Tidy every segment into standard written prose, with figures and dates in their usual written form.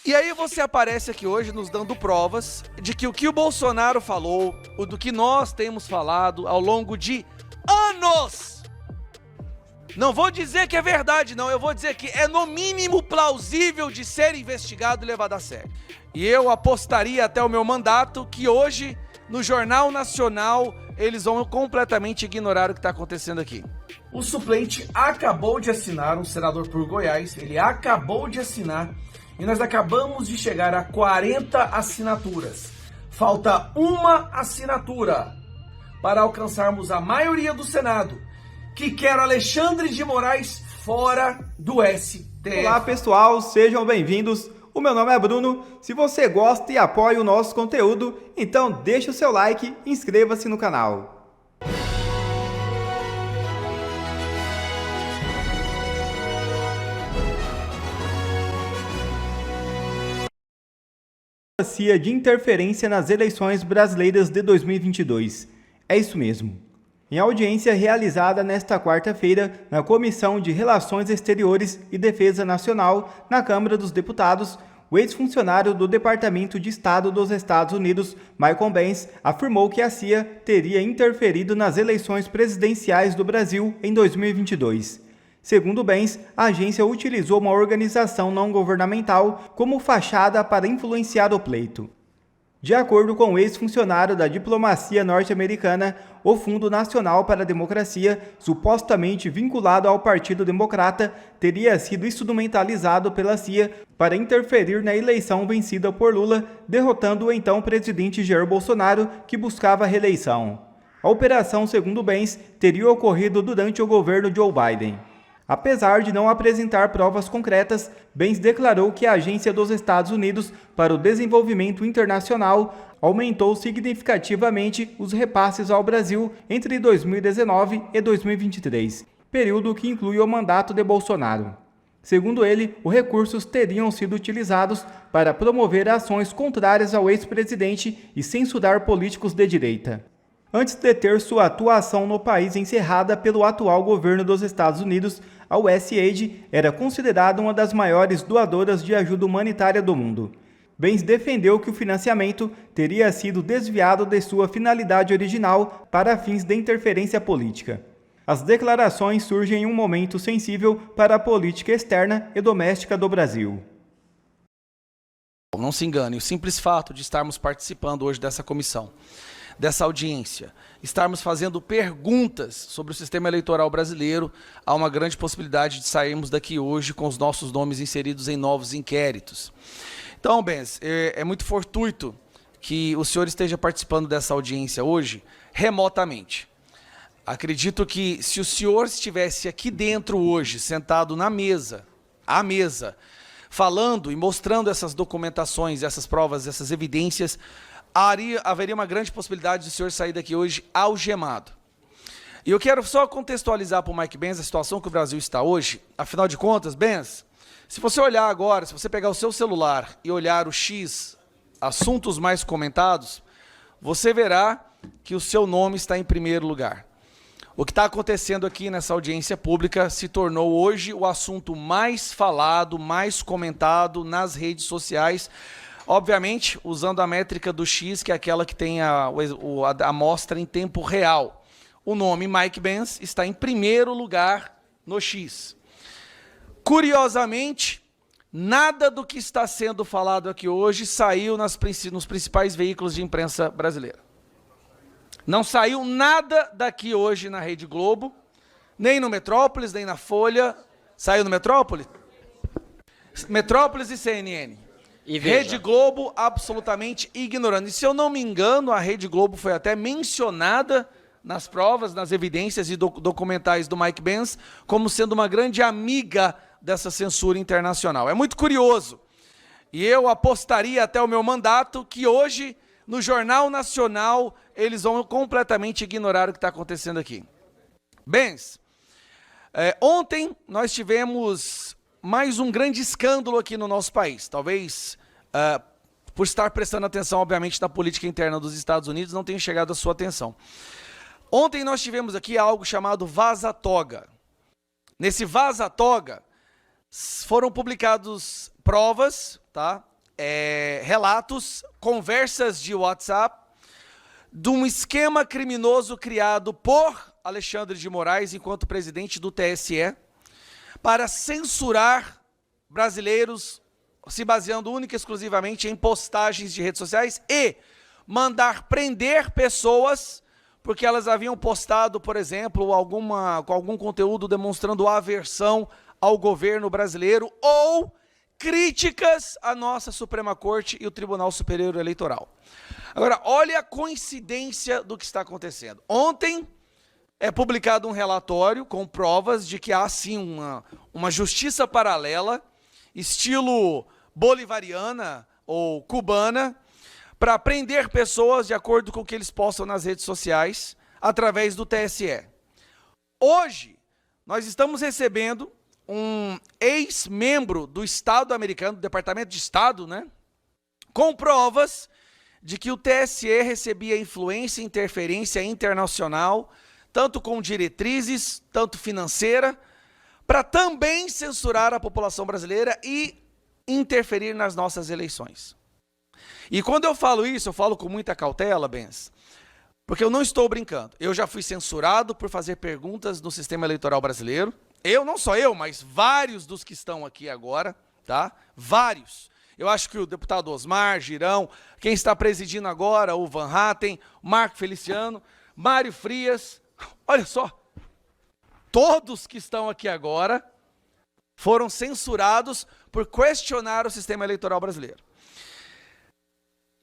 E aí você aparece aqui hoje nos dando provas de que o Bolsonaro falou, o do que nós temos falado ao longo de anos. Não vou dizer que é verdade, não. Eu vou dizer que é no mínimo plausível de ser investigado e levado a sério. E eu apostaria até o meu mandato que hoje, no Jornal Nacional, eles vão completamente ignorar o que está acontecendo aqui. O suplente acabou de assinar, um senador por Goiás, ele acabou de assinar e nós acabamos de chegar a 40 assinaturas. Falta uma assinatura para alcançarmos a maioria do Senado, que quer Alexandre de Moraes fora do STF. Olá pessoal, sejam bem-vindos. O meu nome é Bruno. Se você gosta e apoia o nosso conteúdo, então deixa o seu like e inscreva-se no canal. De interferência nas eleições brasileiras de 2022. É isso mesmo. Em audiência realizada nesta quarta-feira na Comissão de Relações Exteriores e Defesa Nacional na Câmara dos Deputados, o ex-funcionário do Departamento de Estado dos Estados Unidos, Michael Benz, afirmou que a CIA teria interferido nas eleições presidenciais do Brasil em 2022. Segundo Benz, a agência utilizou uma organização não governamental como fachada para influenciar o pleito. De acordo com o ex-funcionário da diplomacia norte-americana, o Fundo Nacional para a Democracia, supostamente vinculado ao Partido Democrata, teria sido instrumentalizado pela CIA para interferir na eleição vencida por Lula, derrotando o então presidente Jair Bolsonaro, que buscava a reeleição. A operação, segundo Benz, teria ocorrido durante o governo Joe Biden. Apesar de não apresentar provas concretas, Benz declarou que a Agência dos Estados Unidos para o Desenvolvimento Internacional aumentou significativamente os repasses ao Brasil entre 2019 e 2023, período que inclui o mandato de Bolsonaro. Segundo ele, os recursos teriam sido utilizados para promover ações contrárias ao ex-presidente e censurar políticos de direita. Antes de ter sua atuação no país encerrada pelo atual governo dos Estados Unidos, a USAID era considerada uma das maiores doadoras de ajuda humanitária do mundo. Benz defendeu que o financiamento teria sido desviado de sua finalidade original para fins de interferência política. As declarações surgem em um momento sensível para a política externa e doméstica do Brasil. Não se engane, o simples fato de estarmos participando hoje dessa comissão, dessa audiência, estarmos fazendo perguntas sobre o sistema eleitoral brasileiro, há uma grande possibilidade de sairmos daqui hoje com os nossos nomes inseridos em novos inquéritos. Então, Benz, é muito fortuito que o senhor esteja participando dessa audiência hoje remotamente. Acredito que se o senhor estivesse aqui dentro hoje, sentado na mesa, à mesa, falando e mostrando essas documentações, essas provas, essas evidências, haveria uma grande possibilidade de o senhor sair daqui hoje algemado. E eu quero só contextualizar para o Mike Benz a situação que o Brasil está hoje. Afinal de contas, Benz, se você olhar agora, se você pegar o seu celular e olhar o X, assuntos mais comentados, você verá que o seu nome está em primeiro lugar. O que está acontecendo aqui nessa audiência pública se tornou hoje o assunto mais falado, mais comentado nas redes sociais, obviamente usando a métrica do X, que é aquela que tem a amostra em tempo real. O nome Mike Benz está em primeiro lugar no X. Curiosamente, nada do que está sendo falado aqui hoje saiu nos principais veículos de imprensa brasileira. Não saiu nada daqui hoje na Rede Globo, nem no Metrópolis, nem na Folha. Saiu no Metrópolis? Metrópolis e CNN. E Rede Globo absolutamente ignorando. E se eu não me engano, a Rede Globo foi até mencionada nas provas, nas evidências e documentais do Mike Benz, como sendo uma grande amiga dessa censura internacional. É muito curioso. E eu apostaria até o meu mandato que hoje, no Jornal Nacional, eles vão completamente ignorar o que está acontecendo aqui. Benz, ontem nós tivemos mais um grande escândalo aqui no nosso país. Talvez, por estar prestando atenção, obviamente, na política interna dos Estados Unidos, não tenha chegado à sua atenção. Ontem nós tivemos aqui algo chamado vaza-toga. Nesse vaza-toga, foram publicadas provas, tá? relatos, conversas de WhatsApp, de um esquema criminoso criado por Alexandre de Moraes, enquanto presidente do TSE, para censurar brasileiros, se baseando única e exclusivamente em postagens de redes sociais e mandar prender pessoas porque elas haviam postado, por exemplo, com algum conteúdo demonstrando aversão ao governo brasileiro ou críticas à nossa Suprema Corte e o Tribunal Superior Eleitoral. Agora, olha a coincidência do que está acontecendo. Ontem é publicado um relatório com provas de que há, sim, uma justiça paralela, estilo bolivariana ou cubana, para prender pessoas de acordo com o que eles postam nas redes sociais, através do TSE. Hoje, nós estamos recebendo um ex-membro do Estado americano, do Departamento de Estado, né, com provas de que o TSE recebia influência e interferência internacional, tanto com diretrizes, tanto financeira, para também censurar a população brasileira e interferir nas nossas eleições. E quando eu falo isso, eu falo com muita cautela, Bens, porque eu não estou brincando. Eu já fui censurado por fazer perguntas no sistema eleitoral brasileiro. Não só eu, mas vários dos que estão aqui agora, tá? Vários. Eu acho que o deputado Osmar, Girão, quem está presidindo agora, o Van Hatten, Marco Feliciano, Mário Frias, olha só, todos que estão aqui agora foram censurados por questionar o sistema eleitoral brasileiro.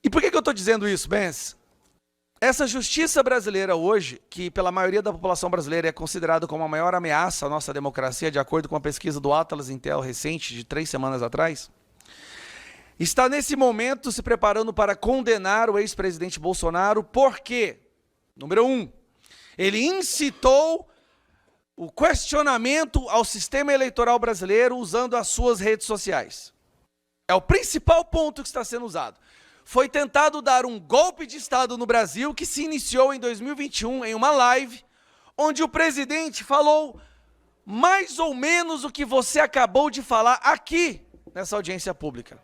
E por que eu estou dizendo isso, Bens? Essa justiça brasileira hoje, que pela maioria da população brasileira é considerada como a maior ameaça à nossa democracia, de acordo com a pesquisa do Atlas Intel recente, de 3 semanas atrás, está nesse momento se preparando para condenar o ex-presidente Bolsonaro, porque, número 1, ele incitou o questionamento ao sistema eleitoral brasileiro usando as suas redes sociais. É o principal ponto que está sendo usado. Foi tentado dar um golpe de Estado no Brasil que se iniciou em 2021 em uma live, onde o presidente falou mais ou menos o que você acabou de falar aqui nessa audiência pública.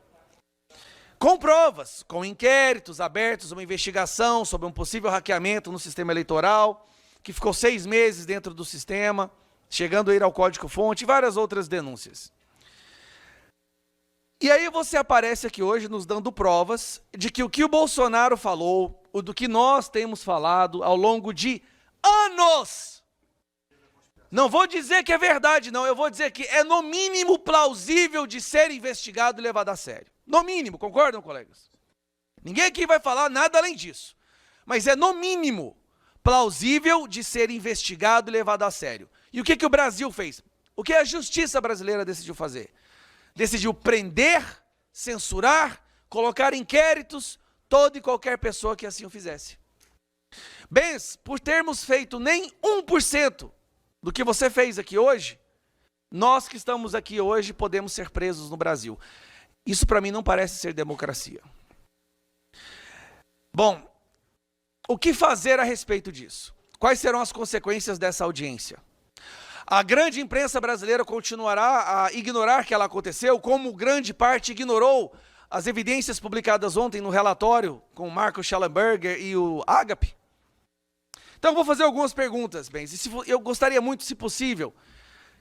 Com provas, com inquéritos abertos, uma investigação sobre um possível hackeamento no sistema eleitoral, que ficou 6 meses dentro do sistema, chegando a ir ao código-fonte e várias outras denúncias. E aí você aparece aqui hoje nos dando provas de que o que o Bolsonaro falou, o do que nós temos falado ao longo de anos, não vou dizer que é verdade, não, eu vou dizer que é no mínimo plausível de ser investigado e levado a sério. No mínimo, concordam, colegas? Ninguém aqui vai falar nada além disso. Mas é no mínimo plausível de ser investigado e levado a sério. E o que o Brasil fez? O que a justiça brasileira decidiu fazer? Decidiu prender, censurar, colocar inquéritos, toda e qualquer pessoa que assim o fizesse. Bens, por termos feito nem 1% do que você fez aqui hoje, nós que estamos aqui hoje podemos ser presos no Brasil. Isso para mim não parece ser democracia. Bom, o que fazer a respeito disso? Quais serão as consequências dessa audiência? A grande imprensa brasileira continuará a ignorar que ela aconteceu, como grande parte ignorou as evidências publicadas ontem no relatório com o Marco Schellenberger e o Agape? Então eu vou fazer algumas perguntas, Bens, e eu gostaria muito, se possível,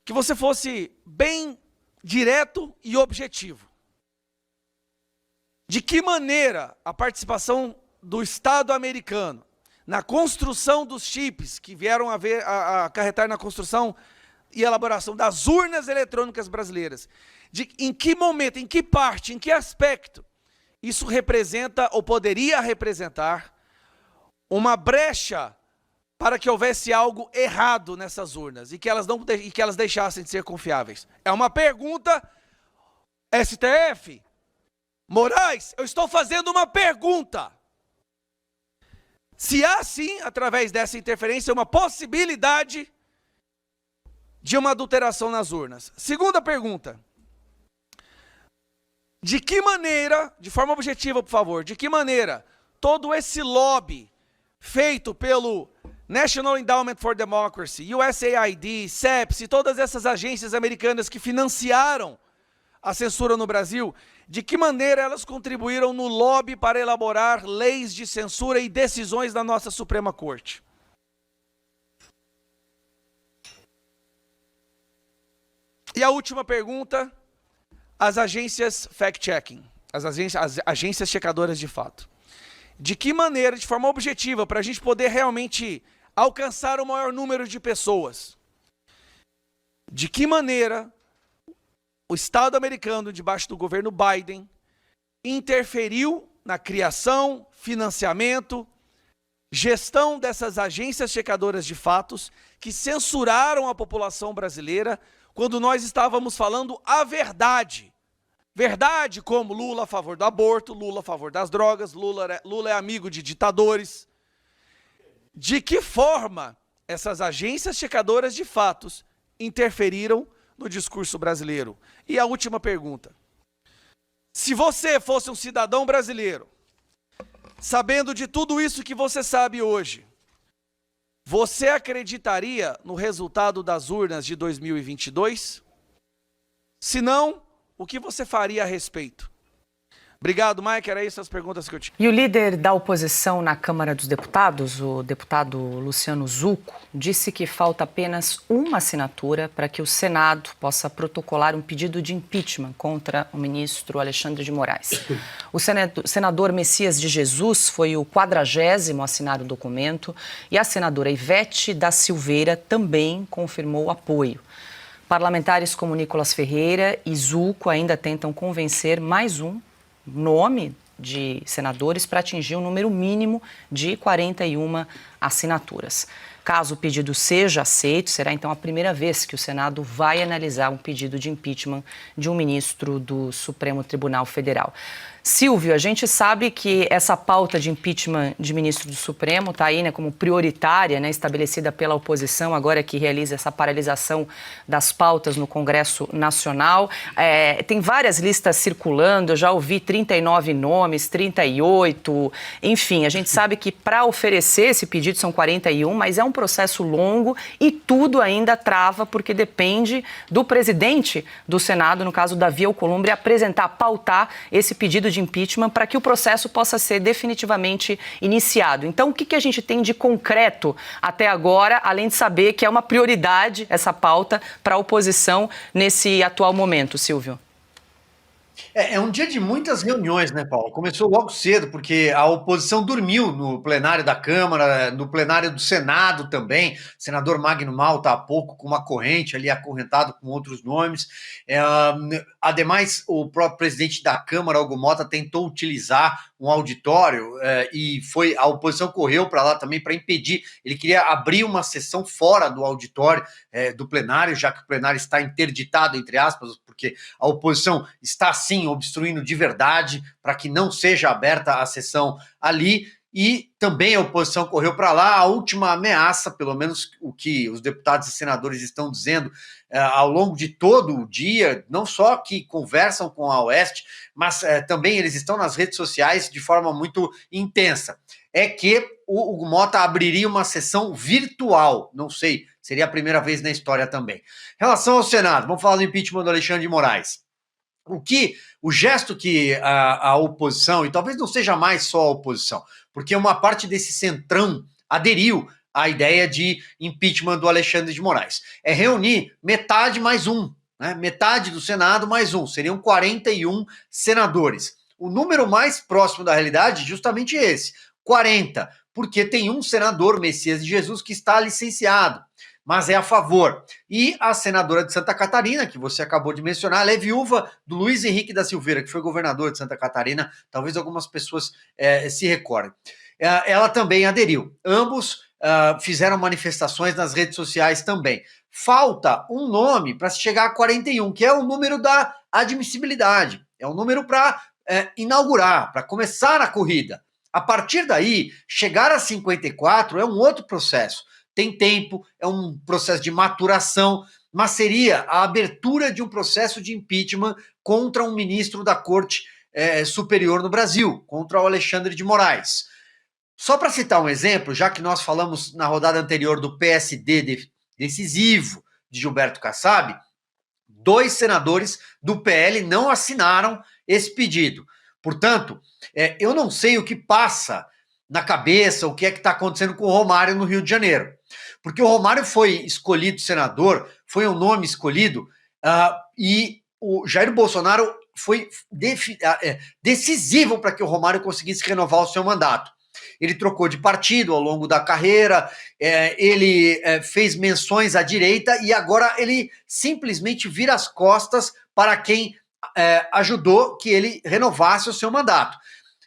que você fosse bem direto e objetivo. De que maneira a participação do Estado americano na construção dos chips que vieram a acarretar na construção e elaboração das urnas eletrônicas brasileiras, em que momento, em que parte, em que aspecto isso representa ou poderia representar uma brecha para que houvesse algo errado nessas urnas e que elas deixassem de ser confiáveis? É uma pergunta, STF, Moraes, eu estou fazendo uma pergunta. Se há sim, através dessa interferência, uma possibilidade de uma adulteração nas urnas. Segunda pergunta. De que maneira, de forma objetiva, por favor, de que maneira todo esse lobby feito pelo National Endowment for Democracy, USAID, CEPS e todas essas agências americanas que financiaram a censura no Brasil, de que maneira elas contribuíram no lobby para elaborar leis de censura e decisões da nossa Suprema Corte. E a última pergunta, as agências fact-checking, as agências checadoras de fato. De que maneira, de forma objetiva, para a gente poder realmente alcançar o maior número de pessoas, de que maneira o Estado americano, debaixo do governo Biden, interferiu na criação, financiamento, gestão dessas agências checadoras de fatos que censuraram a população brasileira quando nós estávamos falando a verdade. Verdade como Lula a favor do aborto, Lula a favor das drogas, Lula é amigo de ditadores. De que forma essas agências checadoras de fatos interferiram no discurso brasileiro? E a última pergunta. Se você fosse um cidadão brasileiro, sabendo de tudo isso que você sabe hoje, você acreditaria no resultado das urnas de 2022? Se não, o que você faria a respeito? Obrigado, Mike. Era isso as perguntas que eu tinha. E o líder da oposição na Câmara dos Deputados, o deputado Luciano Zucco, disse que falta apenas uma assinatura para que o Senado possa protocolar um pedido de impeachment contra o ministro Alexandre de Moraes. O senador Messias de Jesus foi o 40º a assinar o documento e a senadora Ivete da Silveira também confirmou apoio. Parlamentares como Nicolas Ferreira e Zucco ainda tentam convencer mais um nome de senadores para atingir um número mínimo de 41 assinaturas. Caso o pedido seja aceito, será então a primeira vez que o Senado vai analisar um pedido de impeachment de um ministro do Supremo Tribunal Federal. Silvio, a gente sabe que essa pauta de impeachment de ministro do Supremo está aí, né, como prioritária, né, estabelecida pela oposição, agora que realiza essa paralisação das pautas no Congresso Nacional. Tem várias listas circulando, eu já ouvi 39 nomes, 38, enfim, a gente sabe que para oferecer esse pedido são 41, mas é um processo longo e tudo ainda trava porque depende do presidente do Senado, no caso Davi Alcolumbre, apresentar, pautar esse pedido de impeachment para que o processo possa ser definitivamente iniciado. Então, o que a gente tem de concreto até agora, além de saber que é uma prioridade essa pauta para a oposição nesse atual momento, Silvio? É um dia de muitas reuniões, né, Paulo? Começou logo cedo, porque a oposição dormiu no plenário da Câmara, no plenário do Senado também. O senador Magno Malta, há pouco, com uma corrente ali, acorrentado com outros nomes. Ademais, o próprio presidente da Câmara, Hugo Mota, tentou utilizar um auditório e a oposição correu para lá também para impedir. Ele queria abrir uma sessão fora do auditório do plenário, já que o plenário está interditado, entre aspas, porque a oposição está, sim, obstruindo de verdade para que não seja aberta a sessão ali. E também a oposição correu para lá. A última ameaça, pelo menos o que os deputados e senadores estão dizendo ao longo de todo o dia, não só que conversam com a Oeste, mas também eles estão nas redes sociais de forma muito intensa, é que o Hugo Mota abriria uma sessão virtual. Não sei, seria a primeira vez na história também. Em relação ao Senado, vamos falar do impeachment do Alexandre de Moraes. O gesto que a oposição, e talvez não seja mais só a oposição, porque uma parte desse centrão aderiu à ideia de impeachment do Alexandre de Moraes, é reunir metade mais um, né? Metade do Senado mais um, seriam 41 senadores. O número mais próximo da realidade é justamente esse, 40, porque tem um senador, Messias de Jesus, que está licenciado, mas é a favor. E a senadora de Santa Catarina, que você acabou de mencionar, ela é viúva do Luiz Henrique da Silveira, que foi governador de Santa Catarina, talvez algumas pessoas se recordem. Ela também aderiu. Ambos fizeram manifestações nas redes sociais também. Falta um nome para se chegar a 41, que é o número da admissibilidade. É um número para inaugurar, para começar a corrida. A partir daí, chegar a 54 é um outro processo. Tem tempo, é um processo de maturação, mas seria a abertura de um processo de impeachment contra um ministro da Corte Superior no Brasil, contra o Alexandre de Moraes. Só para citar um exemplo, já que nós falamos na rodada anterior do PSD decisivo de Gilberto Kassab, 2 senadores do PL não assinaram esse pedido. Portanto, eu não sei o que passa na cabeça, o que é que está acontecendo com o Romário no Rio de Janeiro. Porque o Romário foi escolhido senador, foi um nome escolhido, e o Jair Bolsonaro foi decisivo para que o Romário conseguisse renovar o seu mandato. Ele trocou de partido ao longo da carreira, ele fez menções à direita e agora ele simplesmente vira as costas para quem ajudou que ele renovasse o seu mandato.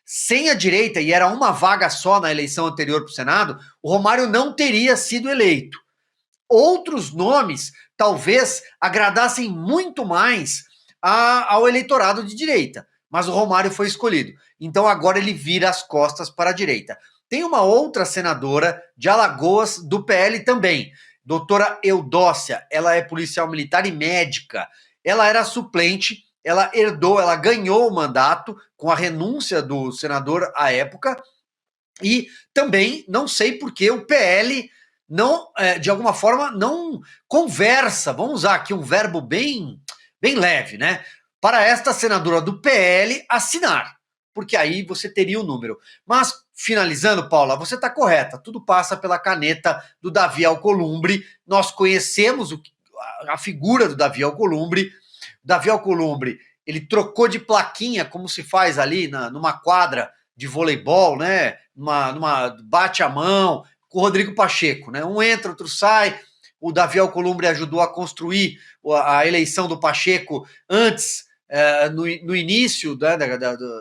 Sem a direita, e era uma vaga só na eleição anterior para o Senado, o Romário não teria sido eleito. Outros nomes talvez agradassem muito mais ao eleitorado de direita, mas o Romário foi escolhido. Então agora ele vira as costas para a direita. Tem uma outra senadora de Alagoas do PL também, doutora Eudócia. Ela é policial militar e médica. Ela era suplente, ela ganhou o mandato com a renúncia do senador à época, e também não sei por que o PL não, de alguma forma, não conversa, vamos usar aqui um verbo bem leve, né? Para esta senadora do PL assinar, porque aí você teria o número. Mas, finalizando, Paula, você está correta, tudo passa pela caneta do Davi Alcolumbre. Nós conhecemos a figura do Davi Alcolumbre. Davi Alcolumbre, ele trocou de plaquinha, como se faz ali numa quadra de voleibol, né? Numa bate a mão, com o Rodrigo Pacheco, né? Um entra, outro sai. O Davi Alcolumbre ajudou a construir a eleição do Pacheco antes, no início,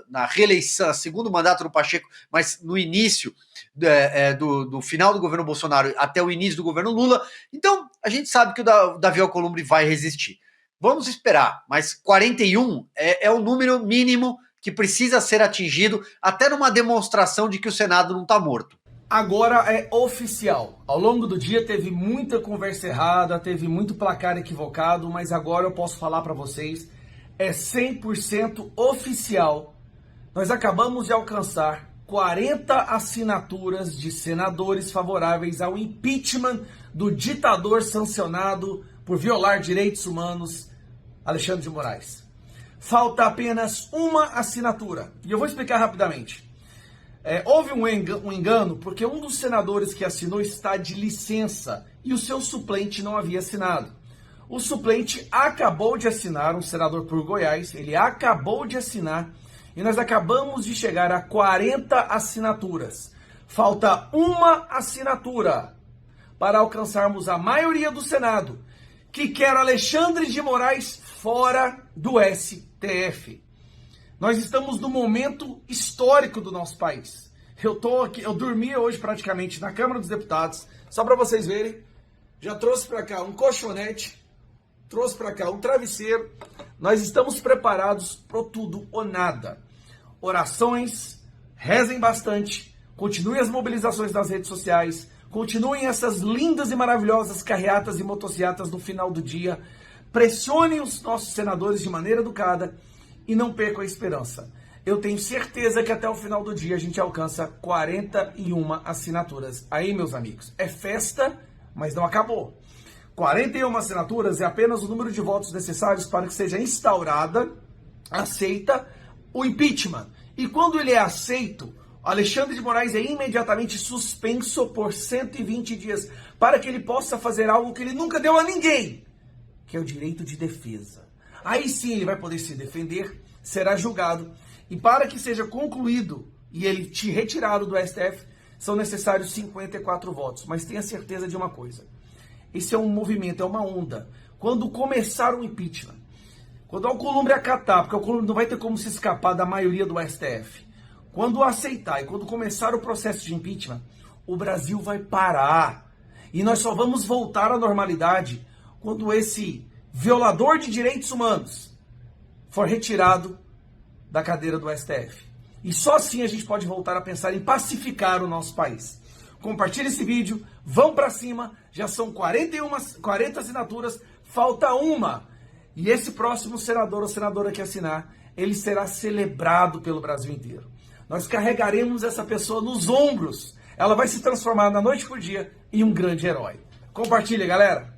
na reeleição, segundo mandato do Pacheco, mas no início do final do governo Bolsonaro até o início do governo Lula. Então, a gente sabe que o Davi Alcolumbre vai resistir. Vamos esperar, mas 41 é o número mínimo que precisa ser atingido, até numa demonstração de que o Senado não está morto. Agora é oficial. Ao longo do dia teve muita conversa errada, teve muito placar equivocado, mas agora eu posso falar para vocês, é 100% oficial. Nós acabamos de alcançar 40 assinaturas de senadores favoráveis ao impeachment do ditador sancionado por violar direitos humanos, Alexandre de Moraes. Falta apenas uma assinatura, e eu vou explicar rapidamente. Houve um engano, porque um dos senadores que assinou está de licença e o seu suplente não havia assinado. O suplente acabou de assinar, um senador por Goiás, ele acabou de assinar e nós acabamos de chegar a 40 assinaturas. Falta uma assinatura para alcançarmos a maioria do Senado, que quer Alexandre de Moraes fora do STF. Nós estamos num momento histórico do nosso país. Eu dormia hoje praticamente na Câmara dos Deputados, só para vocês verem. Já trouxe para cá um colchonete, trouxe para cá um travesseiro. Nós estamos preparados para tudo ou nada. Orações, rezem bastante, continuem as mobilizações nas redes sociais, continuem essas lindas e maravilhosas carreatas e motocicletas no final do dia, pressionem os nossos senadores de maneira educada e não percam a esperança. Eu tenho certeza que até o final do dia a gente alcança 41 assinaturas. Aí, meus amigos, é festa, mas não acabou. 41 assinaturas é apenas o número de votos necessários para que seja aceita o impeachment. E quando ele é aceito, Alexandre de Moraes é imediatamente suspenso por 120 dias para que ele possa fazer algo que ele nunca deu a ninguém, que é o direito de defesa. Aí sim ele vai poder se defender, será julgado, e para que seja concluído e ele te retirado do STF, são necessários 54 votos. Mas tenha certeza de uma coisa, esse é um movimento, é uma onda. Quando começar o impeachment, quando o Alcolumbre acatar, porque o Alcolumbre não vai ter como se escapar da maioria do STF, quando aceitar e quando começar o processo de impeachment, o Brasil vai parar. E nós só vamos voltar à normalidade quando esse violador de direitos humanos for retirado da cadeira do STF. E só assim a gente pode voltar a pensar em pacificar o nosso país. Compartilhe esse vídeo, vão para cima, já são 40 assinaturas, falta uma. E esse próximo senador ou senadora que assinar, ele será celebrado pelo Brasil inteiro. Nós carregaremos essa pessoa nos ombros. Ela vai se transformar da noite por dia em um grande herói. Compartilhe, galera!